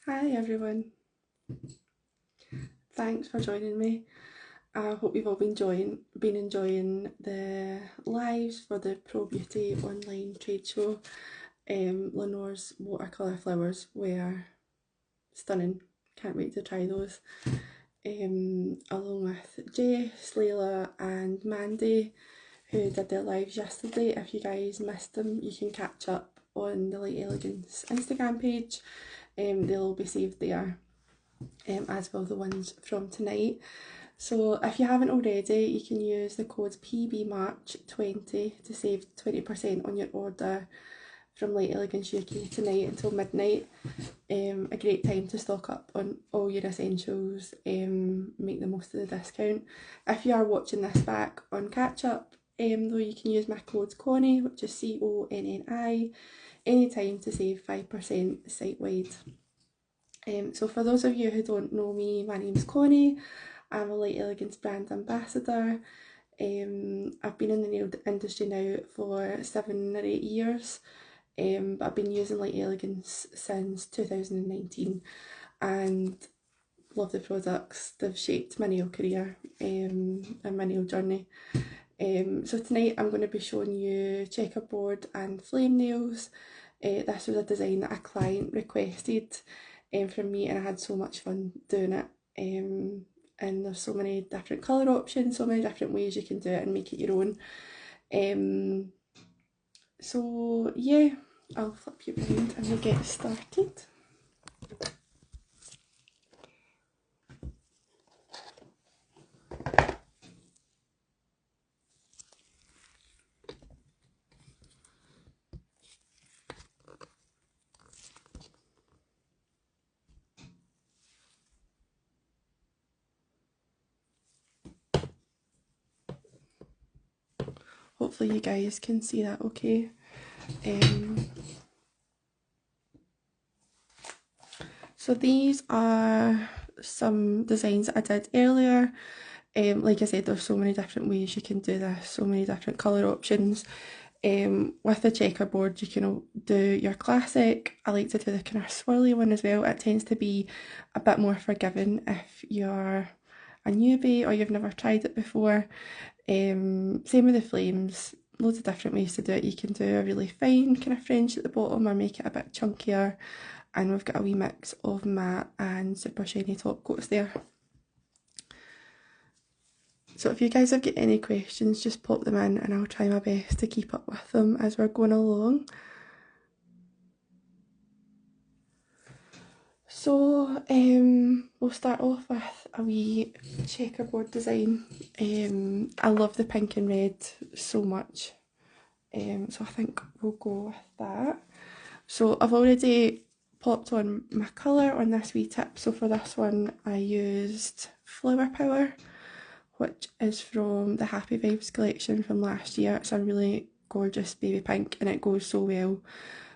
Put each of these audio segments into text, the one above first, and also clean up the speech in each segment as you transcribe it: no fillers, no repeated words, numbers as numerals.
Hi everyone, thanks for joining me. I hope you've all been enjoying the lives for the Pro Beauty online trade show. Lenore's watercolour flowers were stunning, can't wait to try those. Along with Jess, Layla and Mandy who did their lives yesterday. If you guys missed them, you can catch up on the Light Elegance Instagram page. They'll be saved there, as will the ones from tonight. So if you haven't already, you can use the code PBMarch20 to save 20% on your order from Light Elegance UK tonight until midnight. A great time to stock up on all your essentials, make the most of the discount. If you are watching this back on catch up, though, you can use my code Conni, which is CONNI, anytime to save 5% site wide. So for those of you who don't know me, my name's Conni. I'm a Light Elegance brand ambassador. I've been in the nail industry now for 7 or 8 years, but I've been using Light Elegance since 2019 and love the products. They've shaped my nail career and my nail journey. So tonight I'm going to be showing you checkerboard and flame nails. This was a design that a client requested from me, and I had so much fun doing it. And there's so many different colour options, so many different ways you can do it and make it your own. So yeah, I'll flip you around and we'll get started. Hopefully you guys can see that okay. So these are some designs that I did earlier. Like I said, there's so many different ways you can do this, so many different colour options. With the checkerboard you can do your classic. I like to do the kind of swirly one as well. It tends to be a bit more forgiving if you're a newbie or you've never tried it before. Same with the flames, loads of different ways to do it. You can do a really fine kind of French at the bottom or make it a bit chunkier, and we've got a wee mix of matte and super shiny top coats there. So if you guys have got any questions, just pop them in and I'll try my best to keep up with them as we're going along. So we'll start off with a wee checkerboard design. I love the pink and red so much, so I think we'll go with that. So I've already popped on my colour on this wee tip. So for this one I used Flower Power, which is from the Happy Vibes collection from last year. It's a really gorgeous baby pink and it goes so well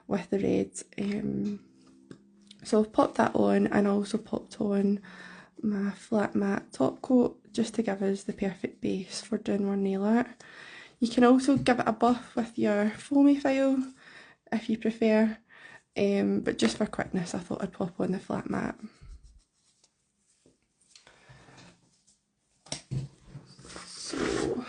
with the red. So I've popped that on, and also popped on my flat matte top coat just to give us the perfect base for doing our nail art. You can also give it a buff with your foamy file if you prefer, but just for quickness I thought I'd pop on the flat matte. So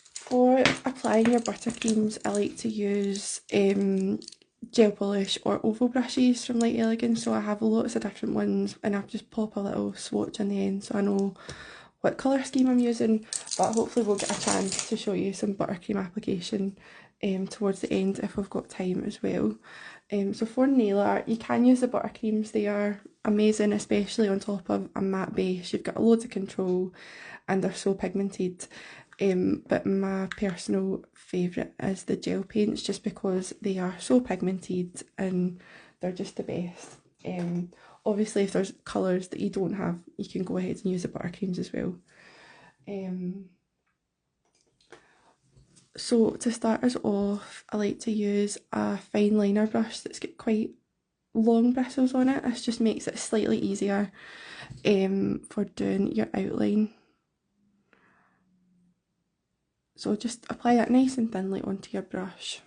for applying your buttercreams, I like to use gel polish or oval brushes from Light Elegance. So I have lots of different ones, and I'll just pop a little swatch on the end so I know what colour scheme I'm using, but hopefully we'll get a chance to show you some buttercream application towards the end if we've got time as well. So for nail art, you can use the buttercreams. They are amazing, especially on top of a matte base. You've got loads of control and they're so pigmented. But my personal favourite is the gel paints, just because they are so pigmented and they're just the best. Obviously if there's colours that you don't have, you can go ahead and use the buttercreams as well. So to start us off, I like to use a fine liner brush that's got quite long bristles on it. This just makes it slightly easier for doing your outline. So just apply that nice and thinly onto your brush.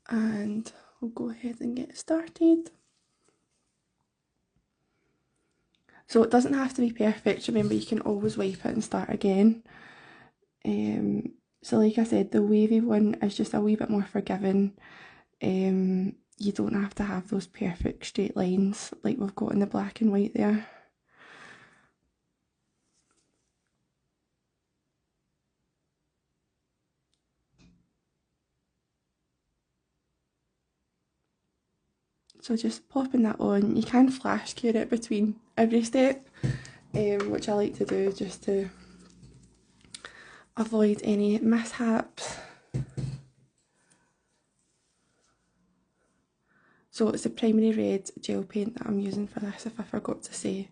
and we'll go ahead and get started. So it doesn't have to be perfect, remember you can always wipe it and start again. So like I said, the wavy one is just a wee bit more forgiving. You don't have to have those perfect straight lines like we've got in the black and white there. So just popping that on, you can flash cure it between every step, which I like to do just to avoid any mishaps. So it's the primary red gel paint that I'm using for this, if I forgot to say.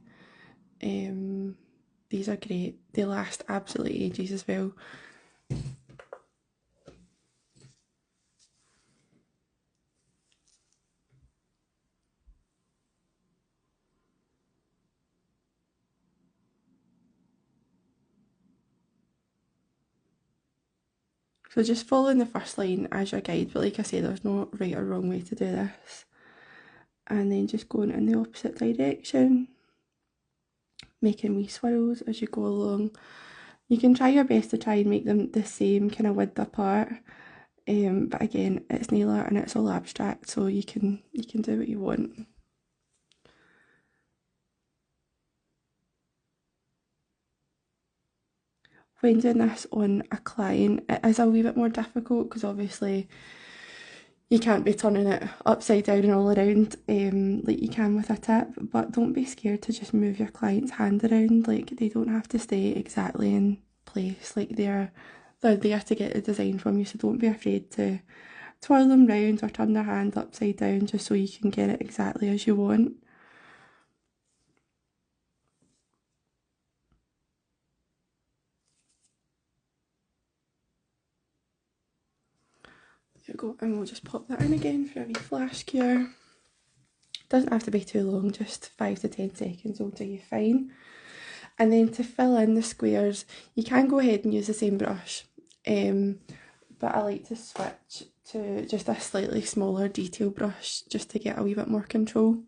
These are great, they last absolutely ages as well. So just following the first line as your guide, but like I say, there's no right or wrong way to do this. And then just going in the opposite direction, making wee swirls as you go along. You can try your best to try and make them the same kind of width apart, but again, it's nail art and it's all abstract, so you can do what you want. When doing this on a client, it is a wee bit more difficult because obviously you can't be turning it upside down and all around like you can with a tip, but don't be scared to just move your client's hand around. Like, they don't have to stay exactly in place, like they're there to get the design from you, so don't be afraid to twirl them round or turn their hand upside down just so you can get it exactly as you want. There you go, and we'll just pop that in again for a wee flash cure. Doesn't have to be too long, just 5 to 10 seconds will do you fine. And then to fill in the squares, you can go ahead and use the same brush, but I like to switch to just a slightly smaller detail brush just to get a wee bit more control,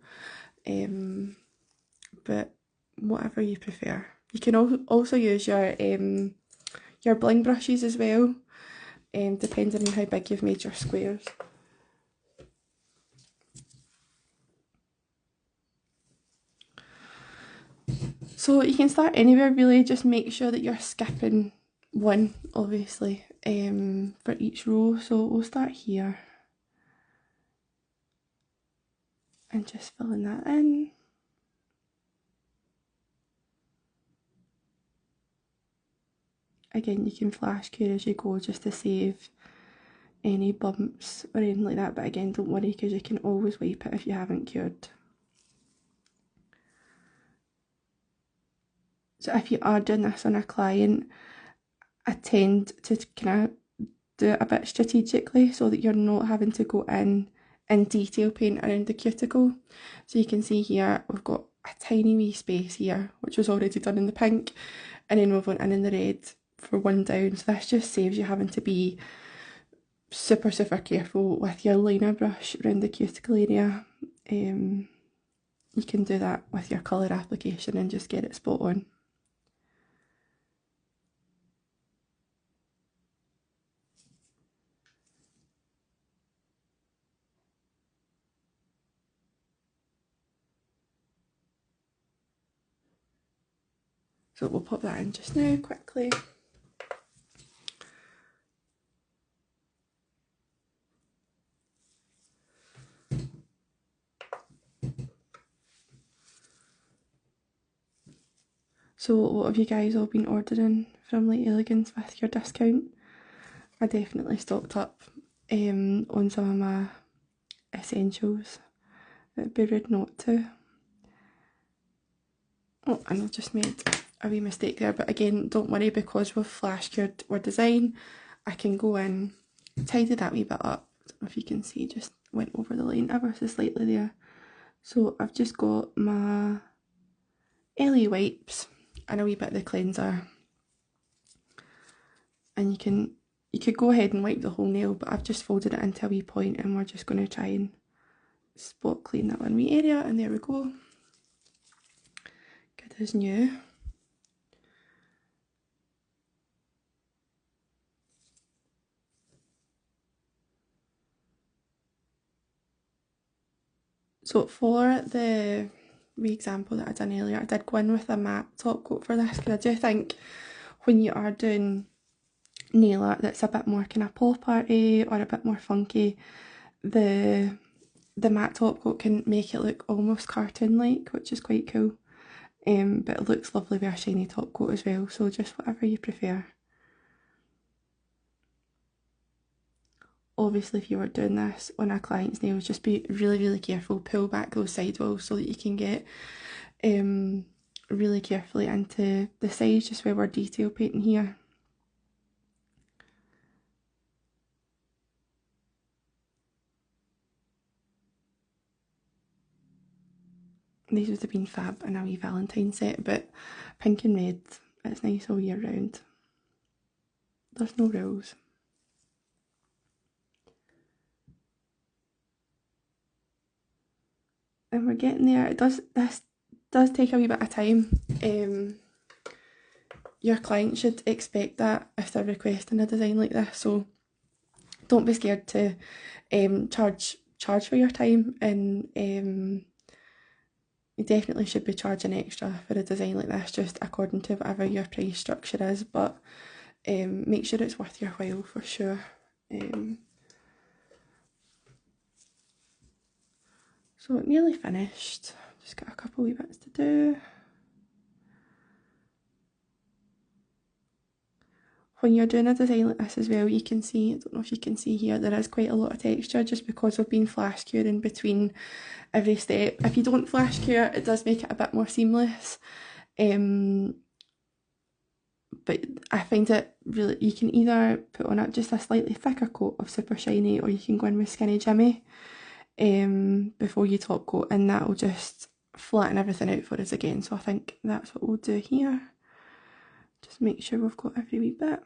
but whatever you prefer. You can also use your bling brushes as well, depending on how big you've made your squares. So you can start anywhere really, just make sure that you're skipping one, obviously, for each row. So we'll start here and just filling that in. Again, you can flash cure as you go just to save any bumps or anything like that, but again, don't worry because you can always wipe it if you haven't cured. So if you are doing this on a client, I tend to kind of do it a bit strategically so that you're not having to go in and detail paint around the cuticle. So you can see here we've got a tiny wee space here which was already done in the pink, and then we've went in the red for one down, so this just saves you having to be super careful with your liner brush around the cuticle area. You can do that with your colour application and just get it spot on. So we'll pop that in just now quickly. So what have you guys all been ordering from Light Elegance with your discount? I definitely stocked up on some of my essentials. It'd be rude not to. Oh, and I've just made a wee mistake there, but again, don't worry, because we've flash cured our design, I can go in, tidy that wee bit up. I don't know if you can see, just went over the line ever so slightly there. So I've just got my LA wipes and a wee bit of the cleanser, and you you could go ahead and wipe the whole nail, but I've just folded it into a wee point and we're just going to try and spot clean that one wee area, and there we go. Good as new. So for the wee example that I done earlier, I did go in with a matte top coat for this, because I do think when you are doing nail art that's a bit more kind of pop arty or a bit more funky, the matte top coat can make it look almost cartoon-like, which is quite cool. But it looks lovely with a shiny top coat as well, so just whatever you prefer. Obviously, if you were doing this on a client's nails, just be really, really careful. Pull back those sidewalls so that you can get really carefully into the sides, just where we're detail painting here. These would have been fab in a wee Valentine set, but pink and red, it's nice all year round. There's no rules. And we're getting there. This does take a wee bit of time. Your client should expect that if they're requesting a design like this, so don't be scared to charge for your time, and you definitely should be charging extra for a design like this, just according to whatever your price structure is, but make sure it's worth your while for sure. So nearly finished, just got a couple wee bits to do. When you're doing a design like this as well, you can see, I don't know if you can see here, there is quite a lot of texture just because we've been flash curing between every step. If you don't flash cure, it does make it a bit more seamless. But I find it really, you can either put on just a slightly thicker coat of super shiny, or you can go in with Skinny Jimmy before you top coat, and that will just flatten everything out for us again. So I think that's what we'll do here. Just make sure we've got every wee bit.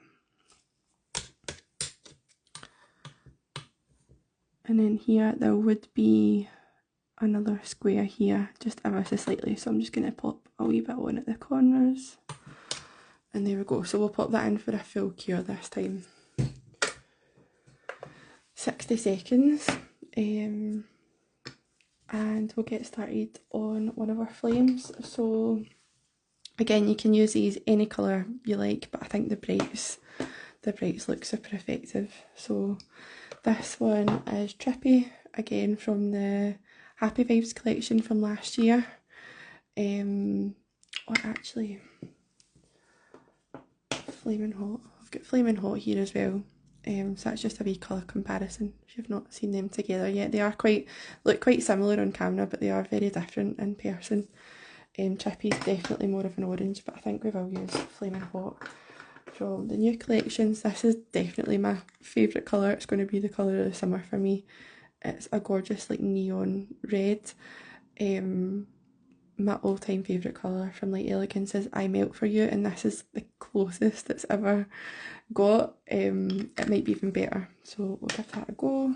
And then here there would be another square here, just ever so slightly. So I'm just going to pop a wee bit on at the corners. And there we go. So we'll pop that in for a full cure this time. 60 seconds. And we'll get started on one of our flames. So again, you can use these any colour you like, but I think the brights look super effective. So this one is Trippy, again from the Happy Vibes collection from last year. Or actually, Flaming Hot. I've got Flaming Hot here as well. So that's just a wee colour comparison if you've not seen them together yet. They are look quite similar on camera, but they are very different in person. Trippy's definitely more of an orange, but I think we've all used Flaming Hot from the new collections. This is definitely my favourite colour. It's going to be the colour of the summer for me. It's a gorgeous like neon red. My all-time favourite colour from Light Elegance is I Melt For You, and this is the closest it's ever got. It might be even better, so we'll give that a go.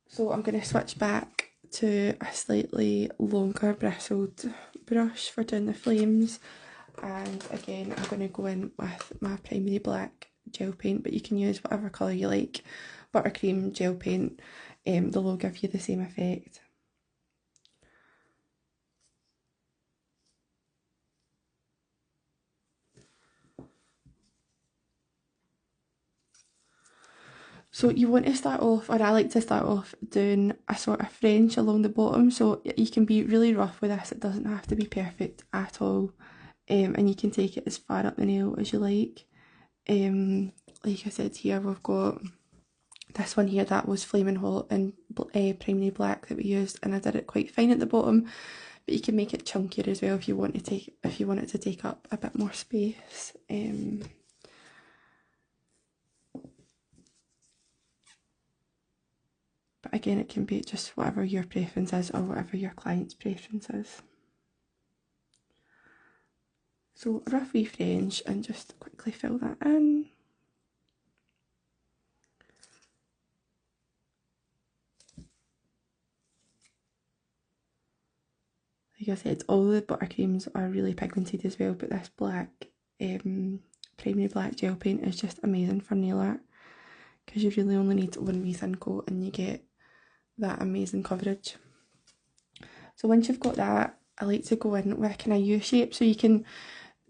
So I'm going to switch back to a slightly longer bristled brush for doing the flames, and again I'm going to go in with my primary black gel paint, but you can use whatever colour you like. Buttercream gel paint, they'll all give you the same effect. So you want to start off, or I like to start off doing a sort of French along the bottom, so you can be really rough with this, it doesn't have to be perfect at all, and you can take it as far up the nail as you like. Like I said, here we've got this one here that was Flaming Hot and Primary Black that we used, and I did it quite fine at the bottom, but you can make it chunkier as well if you want it to take up a bit more space. But again, it can be just whatever your preference is or whatever your client's preference is. So a rough wee fringe and just quickly fill that in. Like I said, all the buttercreams are really pigmented as well, but this black, primary black gel paint is just amazing for nail art, because you really only need one wee thin coat and you get that amazing coverage. So once you've got that, I like to go in with a kind of U shape. So you can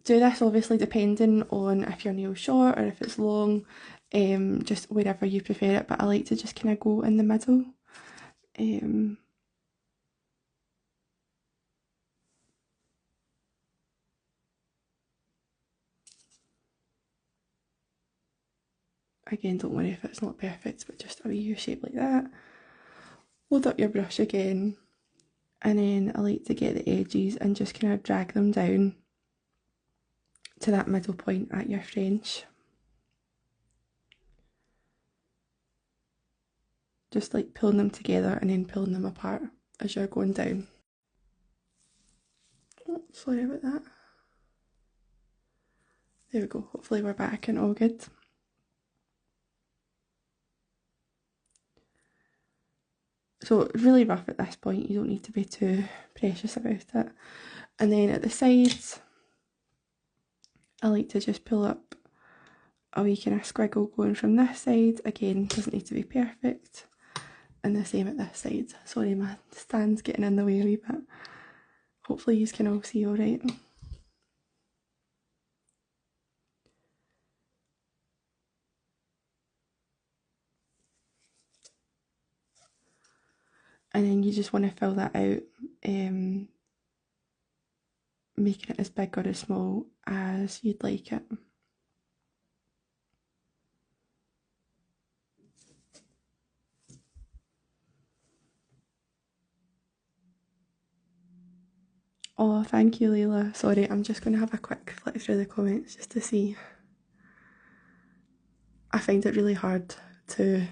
do this obviously depending on if your nail's short or if it's long, just wherever you prefer it, but I like to just kind of go in the middle. Again, don't worry if it's not perfect, but just a wee U shape like that. Load up your brush again, and then I like to get the edges and just kind of drag them down to that middle point at your fringe. Just like pulling them together and then pulling them apart as you're going down. Oh, sorry about that. There we go, hopefully we're back and all good. So really rough at this point, you don't need to be too precious about it. And then at the sides, I like to just pull up a wee kind of squiggle going from this side. Again, doesn't need to be perfect. And the same at this side. Sorry, my stand's getting in the way a wee bit. Hopefully you can all see alright. And then you just want to fill that out, making it as big or as small as you'd like it. Oh, thank you, Layla. Sorry, I'm just going to have a quick flick through the comments just to see. I find it really hard to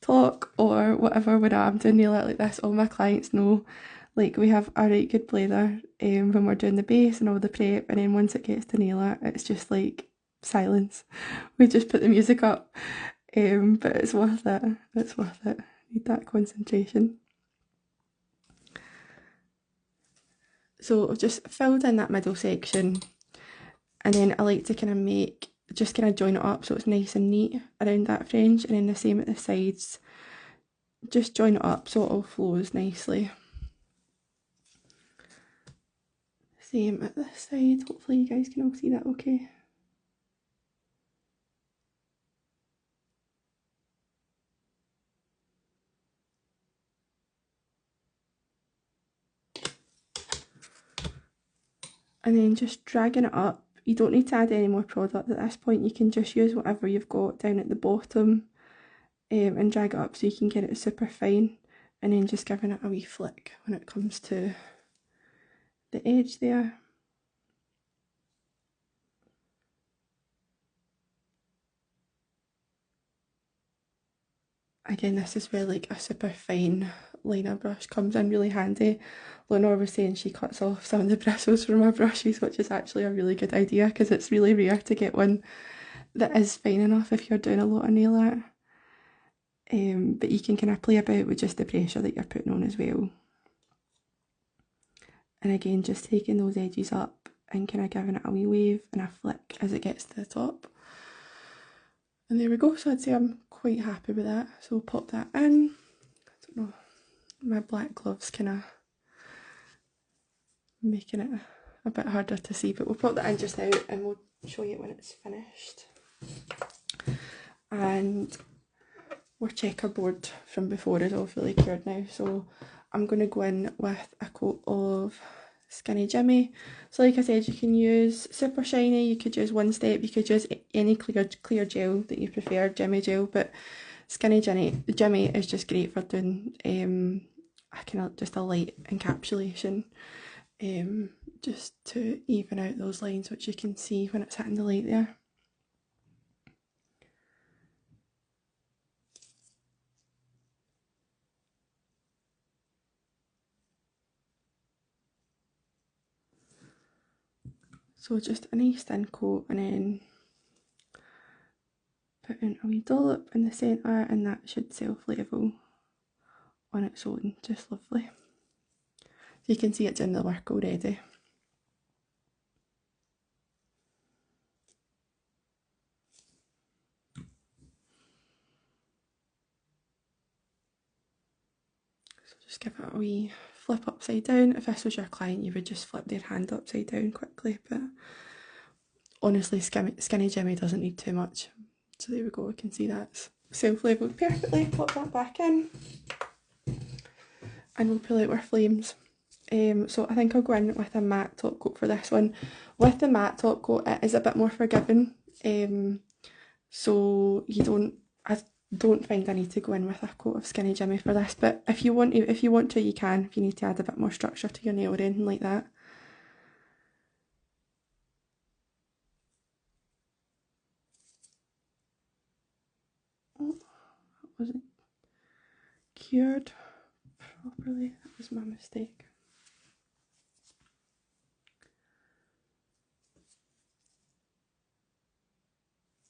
talk or whatever when I'm doing nail art like this. All my clients know, like, we have a right good blather when we're doing the base and all the prep, and then once it gets to nail art, it's just like silence. We just put the music up, but it's worth it. It's worth it. Need that concentration. So I've just filled in that middle section, and then I like to kind of join it up so it's nice and neat around that fringe, and then the same at the sides. Just join it up so it all flows nicely. Same at this side. Hopefully you guys can all see that okay. And then just dragging it up. You don't need to add any more product at this point. You can just use whatever you've got down at the bottom and drag it up so you can get it super fine, and then just giving it a wee flick when it comes to the edge there. Again, this is where like a super fine liner brush comes in really handy. Lenore was saying she cuts off some of the bristles from her brushes, which is actually a really good idea because it's really rare to get one that is fine enough if you're doing a lot of nail art. But you can kind of play about with just the pressure that you're putting on as well. And again, just taking those edges up and kind of giving it a wee wave and a flick as it gets to the top. And there we go. So I'd say I'm quite happy with that. So we'll pop that in. I don't know, my black gloves kind of making it a bit harder to see, but we'll pop that in just now and we'll show you when it's finished. And our checkerboard from before is all fully cured now, so I'm going to go in with a coat of Skinny Jimmy. So like I said, you can use super shiny, you could use One Step, you could use any clear gel that you prefer, Jimmy gel, but Skinny Jimmy is just great for doing just a light encapsulation, just to even out those lines which you can see when it's hitting the light there. So just a nice thin coat, and then put in a wee dollop in the centre, and that should self-level on its own, just lovely. So you can see it's in the work already. So just give it a wee flip upside down. If this was your client, you would just flip their hand upside down quickly, but honestly, Skinny Jimmy doesn't need too much. So there we go, we can see that's self-leveled perfectly. Pop that back in, and we'll pull out our flames. So I think I'll go in with a matte top coat for this one. With the matte top coat, it is a bit more forgiving, so I don't find I need to go in with a coat of Skinny Jimmy for this. But if you want to, you can. If you need to add a bit more structure to your nail or anything like that. Oh, that wasn't cured properly. That was my mistake.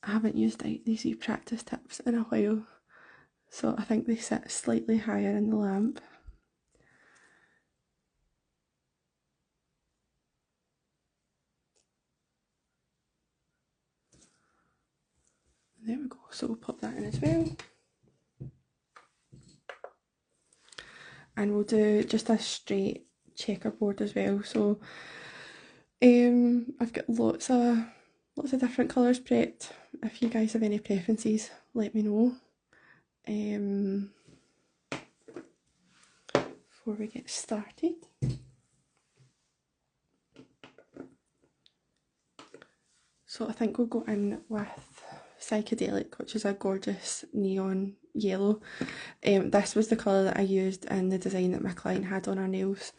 I haven't used these wee practice tips in a while, so I think they sit slightly higher in the lamp. There we go, so we'll pop that in as well. And we'll do just a straight checkerboard as well. So I've got lots of different colours prepped. If you guys have any preferences, let me know. Before we get started. So I think we'll go in with Psychedelic, which is a gorgeous neon yellow. This was the colour that I used in the design that my client had on her nails,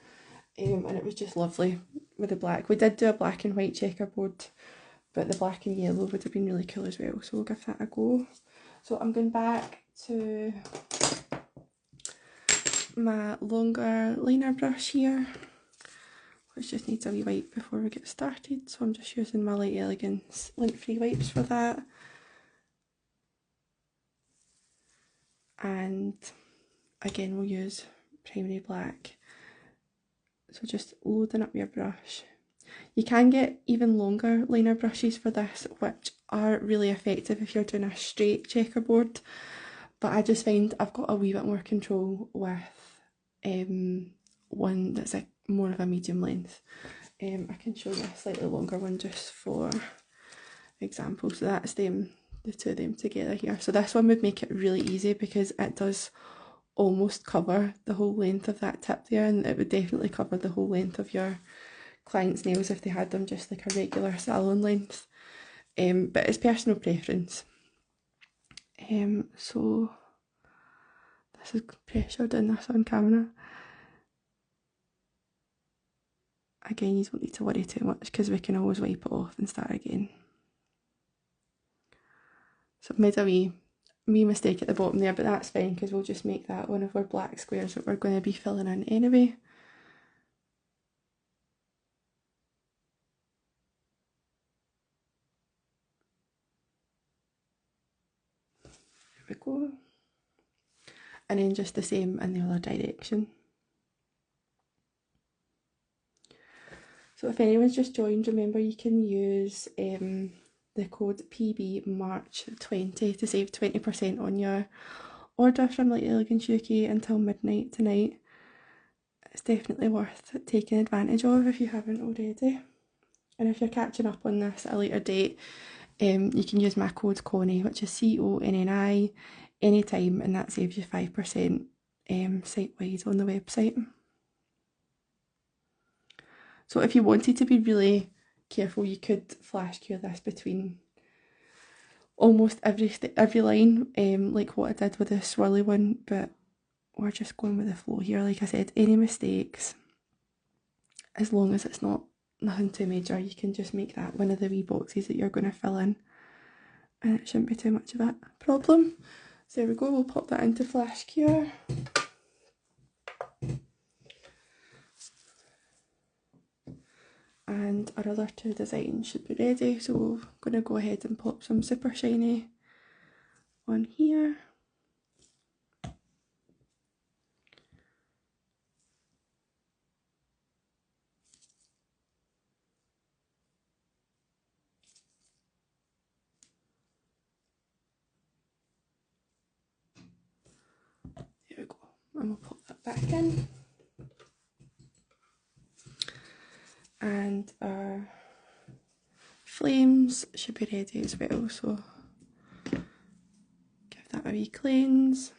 and it was just lovely with the black. We did do a black and white checkerboard, but the black and yellow would have been really cool as well, so we'll give that a go. So I'm going back to my longer liner brush here, which just needs a wee wipe before we get started, so I'm just using my Light Elegance lint-free wipes for that. And again, we'll use primary black. So just loading up your brush. You can get even longer liner brushes for this, which are really effective if you're doing a straight checkerboard, but I just find I've got a wee bit more control with one that's like more of a medium length. I can show you a slightly longer one just for example. So that's the two of them together here. So this one would make it really easy because it does almost cover the whole length of that tip there, and it would definitely cover the whole length of your client's nails if they had them just like a regular salon length. But it's personal preference. So this is pressured in this on camera. Again, you don't need to worry too much because we can always wipe it off and start again. So I've made a wee mistake at the bottom there, but that's fine because we'll just make that one of our black squares that we're going to be filling in anyway. There we go. And then just the same in the other direction. So if anyone's just joined, remember you can use the code PBMarch20 to save 20% on your order from Light Elegance UK until midnight tonight. It's definitely worth taking advantage of if you haven't already. And if you're catching up on this at a later date, you can use my code Conni, which is CONNI, anytime, and that saves you 5% site-wide on the website. So if you wanted to be really careful, you could flash cure this between almost every line, like what I did with the swirly one, but we're just going with the flow here. Like I said, any mistakes, as long as it's nothing too major, you can just make that one of the wee boxes that you're going to fill in, and it shouldn't be too much of a problem. So there we go, we'll pop that into flash cure. and our other two designs should be ready, so we're going to go ahead and pop some super shiny on here. There we go, and we'll pop that back in. And our flames should be ready as well, so give that a wee cleanse.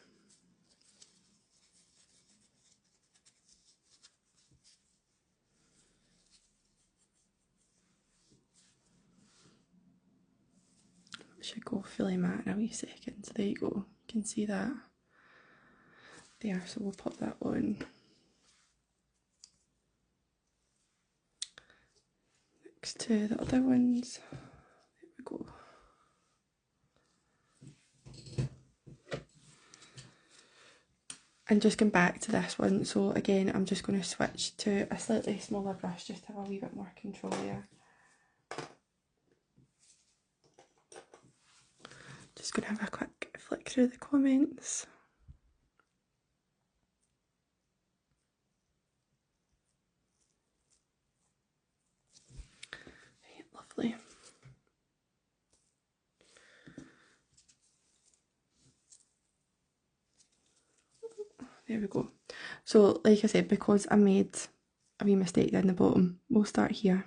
Should go fully matte in a wee second, so there you go, you can see that there, so we'll pop that on. Next to the other ones, there we go. And just going back to this one, so again I'm just going to switch to a slightly smaller brush just to have a wee bit more control there. Just going to have a quick flick through the comments. Right, lovely. There we go. So like I said, because I made a wee mistake down the bottom, we'll start here.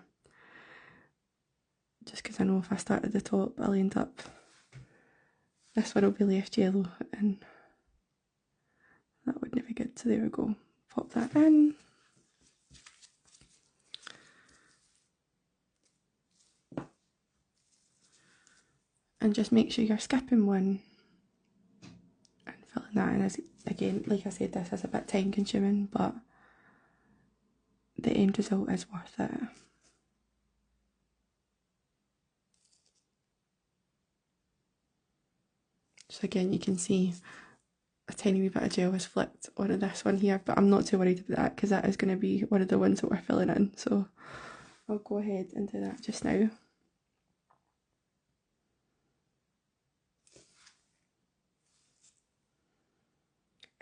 Just because I know if I start at the top, I'll end up, this one will be left yellow and that wouldn't be good. So there we go. Pop that in. And just make sure you're skipping one and filling that in. As again, like I said, this is a bit time consuming, but the end result is worth it. So again, you can see a tiny wee bit of gel is flicked onto this one here, but I'm not too worried about that because that is going to be one of the ones that we're filling in. So I'll go ahead and do that just now.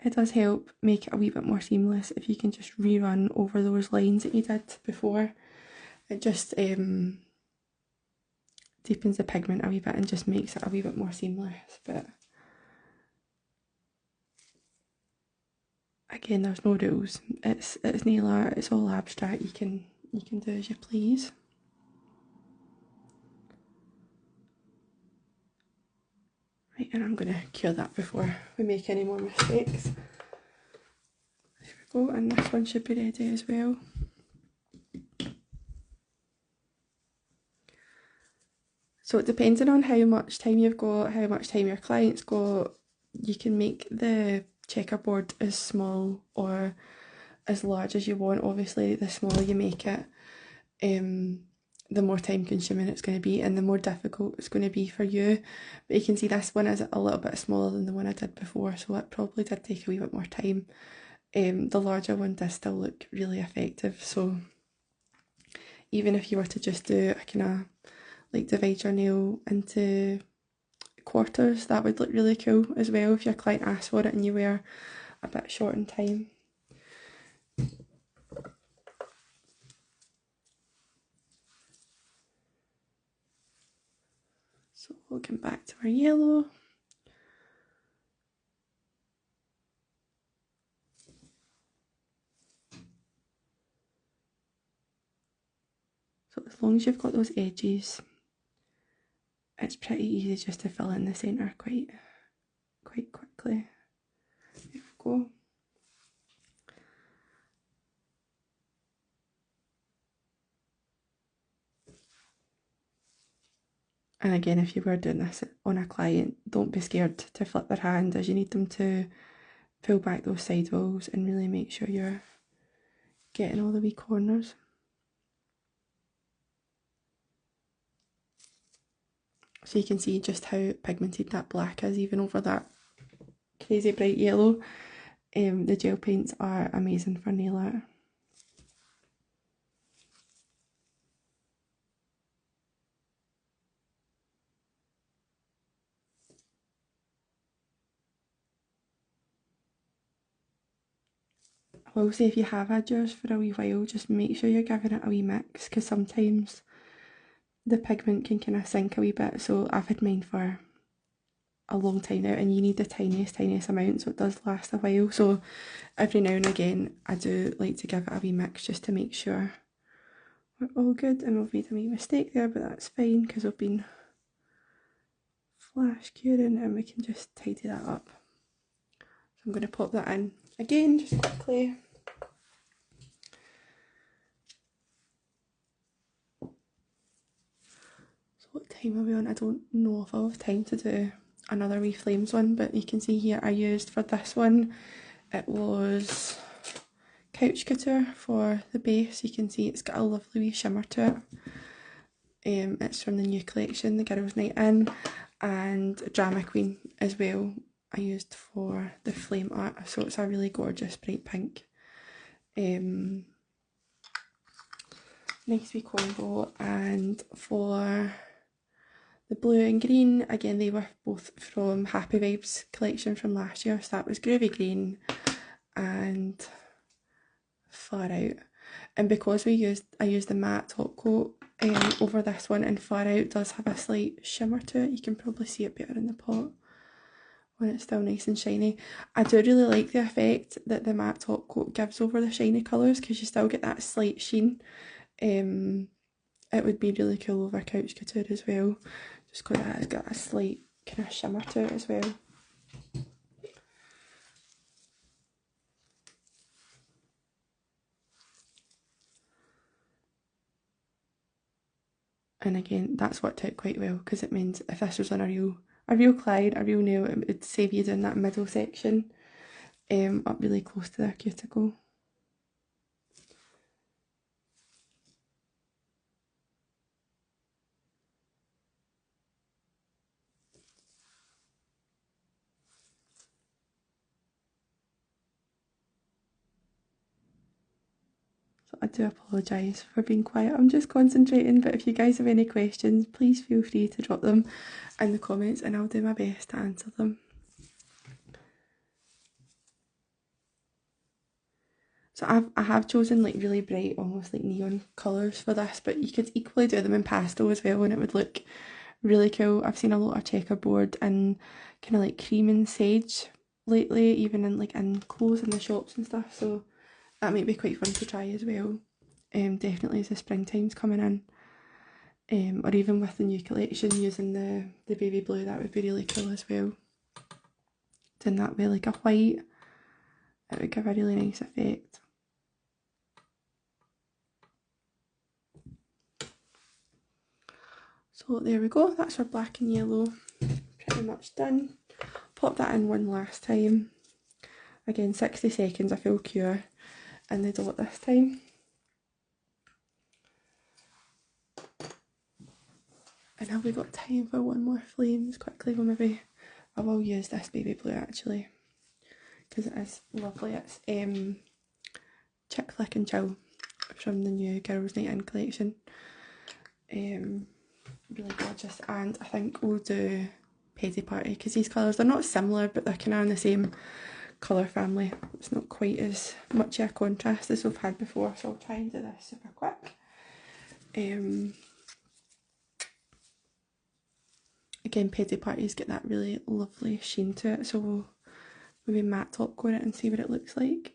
It does help make it a wee bit more seamless if you can just rerun over those lines that you did before. It just deepens the pigment a wee bit and just makes it a wee bit more seamless. But again, there's no rules. It's nail art. It's all abstract. You can do as you please. Right, and I'm going to cure that before we make any more mistakes. There we go, and this one should be ready as well. So depending on how much time you've got, how much time your client's got, you can make the checkerboard as small or as large as you want. Obviously, the smaller you make it, the more time consuming it's going to be and the more difficult it's going to be for you. But you can see this one is a little bit smaller than the one I did before, so it probably did take a wee bit more time. The larger one does still look really effective, so even if you were to just do a kind of like divide your nail into quarters, that would look really cool as well if your client asks for it and you were a bit short in time. So we'll come back to our yellow. So as long as you've got those edges, it's pretty easy just to fill in the centre quite quickly. There we go. And again, if you were doing this on a client, don't be scared to flip their hand, as you need them to pull back those sidewalls and really make sure you're getting all the wee corners. So you can see just how pigmented that black is, even over that crazy bright yellow. The gel paints are amazing for nail art. I will say if you have had yours for a wee while, just make sure you're giving it a wee mix, because sometimes the pigment can kind of sink a wee bit. So I've had mine for a long time now, and you need the tiniest amount, so it does last a while. So every now and again I do like to give it a wee mix just to make sure we're all good. And we've made a wee mistake there, but that's fine because we've been flash curing, and we can just tidy that up. So I'm going to pop that in again just quickly. So what time are we on? I don't know if I'll have time to do another wee flames one, but you can see here I used for this one, it was Couch Couture for the base. You can see it's got a lovely wee shimmer to it. It's from the new collection, the Girls' Night In, and Drama Queen as well I used for the flame art. So it's a really gorgeous bright pink. Nice wee combo. And for the blue and green, again they were both from Happy Vibes collection from last year. So that was Groovy Green and Far Out. And because I used the matte top coat over this one, and Far Out does have a slight shimmer to it. You can probably see it better in the pot when it's still nice and shiny. I do really like the effect that the matte top coat gives over the shiny colours, because you still get that slight sheen. It would be really cool over Couch Couture as well, just because it has got a slight kind of shimmer to it as well. And again, that's worked out quite well, because it means if this was on a real client, a real nail, it would save you doing that middle section up really close to their cuticle. So I do apologise for being quiet, I'm just concentrating, but if you guys have any questions, please feel free to drop them in the comments and I'll do my best to answer them. So I have chosen like really bright, almost like neon colours for this, but you could equally do them in pastel as well and it would look really cool. I've seen a lot of checkerboard and kind of like cream and sage lately, even in clothes in the shops and stuff, so that might be quite fun to try as well. Definitely as the springtime's coming in, or even with the new collection using the baby blue, that would be really cool as well. Doing that with like a white, it would give a really nice effect. So there we go, that's our black and yellow pretty much done. Pop that in one last time. Again, 60 seconds, a full cure in the dot this time. And have we got time for one more flames quickly? Well, maybe I will use this baby blue actually, because it is lovely. It's Chick Flick and Chill from the new Girls' Night In collection. Really gorgeous, and I think we'll do Petty Party because these colours, they're not similar but they're kind of in the same colour family. It's not quite as much of a contrast as we've had before, so I'll try and do this super quick. Again, Petty Parties get that really lovely sheen to it, so we'll maybe matte top coat it and see what it looks like.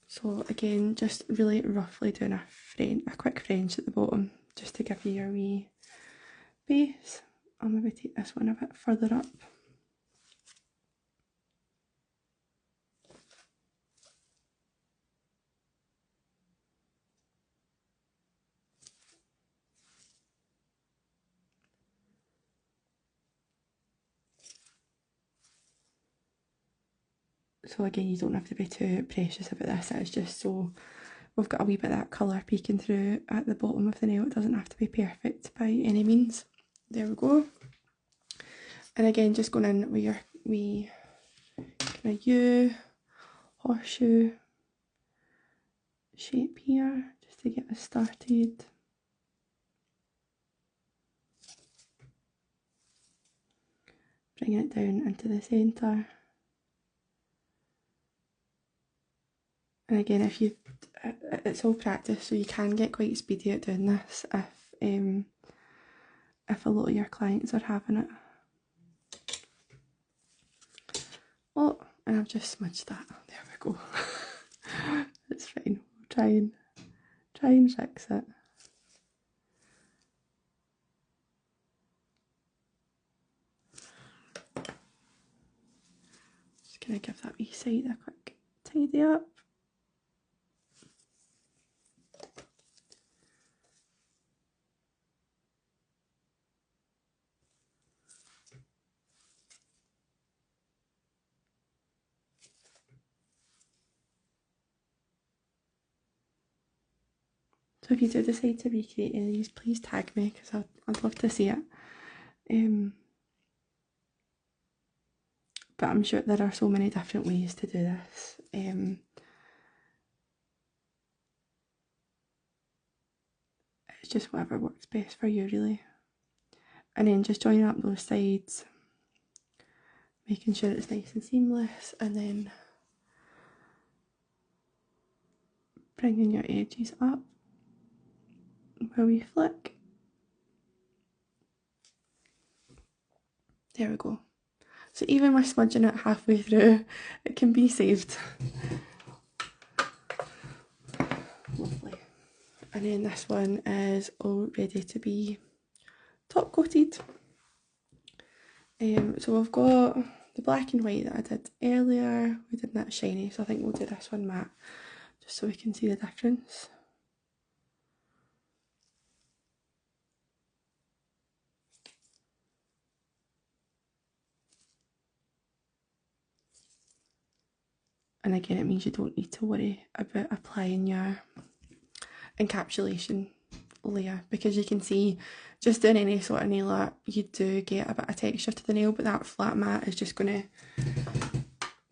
So again, just really roughly doing a quick French at the bottom, just to give you your wee base. I'll maybe take this one a bit further up. So again, you don't have to be too precious about this, it's just so we've got a wee bit of that colour peeking through at the bottom of the nail. It doesn't have to be perfect by any means. There we go. And again, just going in with your wee kind of U, horseshoe shape here, just to get us started. bringing it down into the centre. And again, it's all practice, so you can get quite speedy at doing this if a lot of your clients are having it. Oh, and I've just smudged that. There we go. It's fine. We'll try and fix it. Just gonna give that wee side a quick tidy up. So if you do decide to recreate any of these, please tag me because I'd love to see it. But I'm sure there are so many different ways to do this. It's just whatever works best for you, really. And then just joining up those sides, making sure it's nice and seamless, and then bringing your edges up where we flick. There we go. So even with smudging it halfway through, it can be saved. Lovely. And then this one is all ready to be top coated. So we've got the black and white that I did earlier. We did that shiny, so I think we'll do this one matte, just so we can see the difference. And again, it means you don't need to worry about applying your encapsulation layer, because you can see just doing any sort of nail art, you do get a bit of texture to the nail, but that flat mat is just going to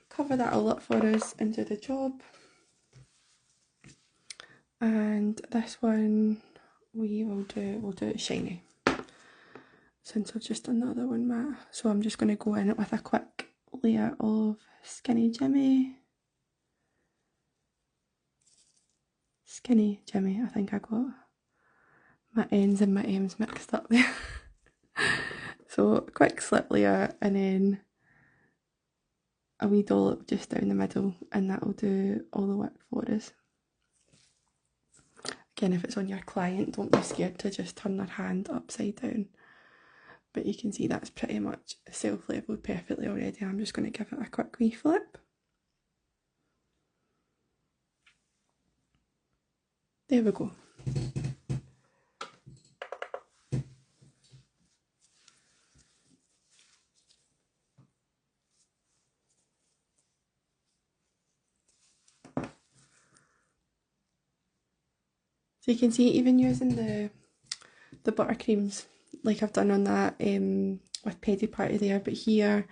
cover that all up for us and do the job. And this one we'll do it shiny, since I've just done the other one matte. So I'm just going to go in it with a quick layer of Skinny Jimmy, I think I got my N's and my M's mixed up there. So quick slip layer, and then a wee dollop just down the middle, and that'll do all the work for us. Again, if it's on your client, don't be scared to just turn their hand upside down. But you can see that's pretty much self-labelled perfectly already. I'm just going to give it a quick wee flip. There we go. So you can see, even using the buttercreams like I've done on that with Pedi Party there, but here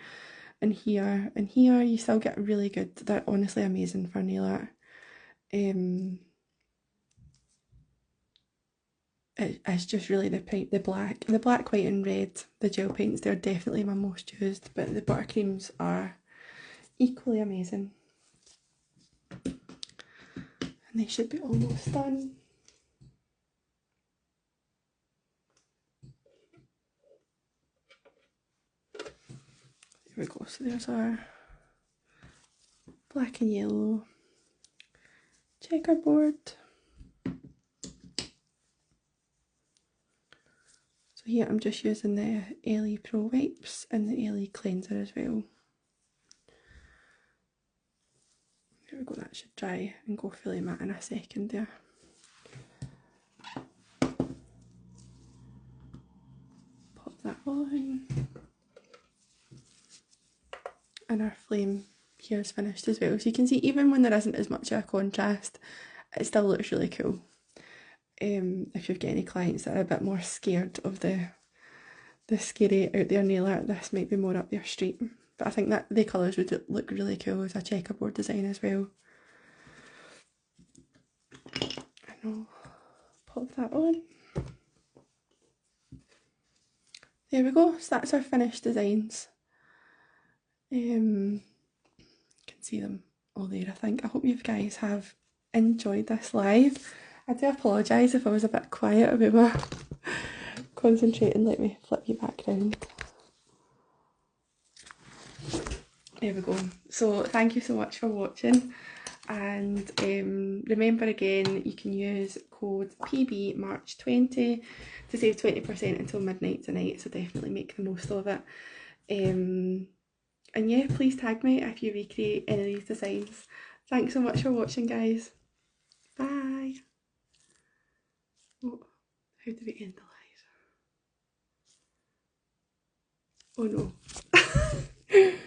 and here and here you still get really good. They're honestly amazing for nail art. It's just really the black, white and red, the gel paints, they're definitely my most used, but the buttercreams are equally amazing. And they should be almost done. There we go, so there's our black and yellow checkerboard. So here I'm just using the LE Pro wipes and the LE cleanser as well. There we go, that should dry and go fully matte in a second there. Pop that on. And our flame here is finished as well. So you can see, even when there isn't as much of a contrast, it still looks really cool. If you've got any clients that are a bit more scared of the scary out there nail art, this might be more up their street. But I think that the colours would look really cool as a checkerboard design as well. And I'll pop that on. There we go, so that's our finished designs. You can see them all there, I think. I hope you guys have enjoyed this live. I do apologise if I was a bit quiet about my concentrating. Let me flip you back round. There we go. So thank you so much for watching, and remember again, you can use code PBMarch20 to save 20% until midnight tonight, so definitely make the most of it. And yeah, please tag me if you recreate any of these designs. Thanks so much for watching, guys. Bye. Oh, how do we end the live? Oh no.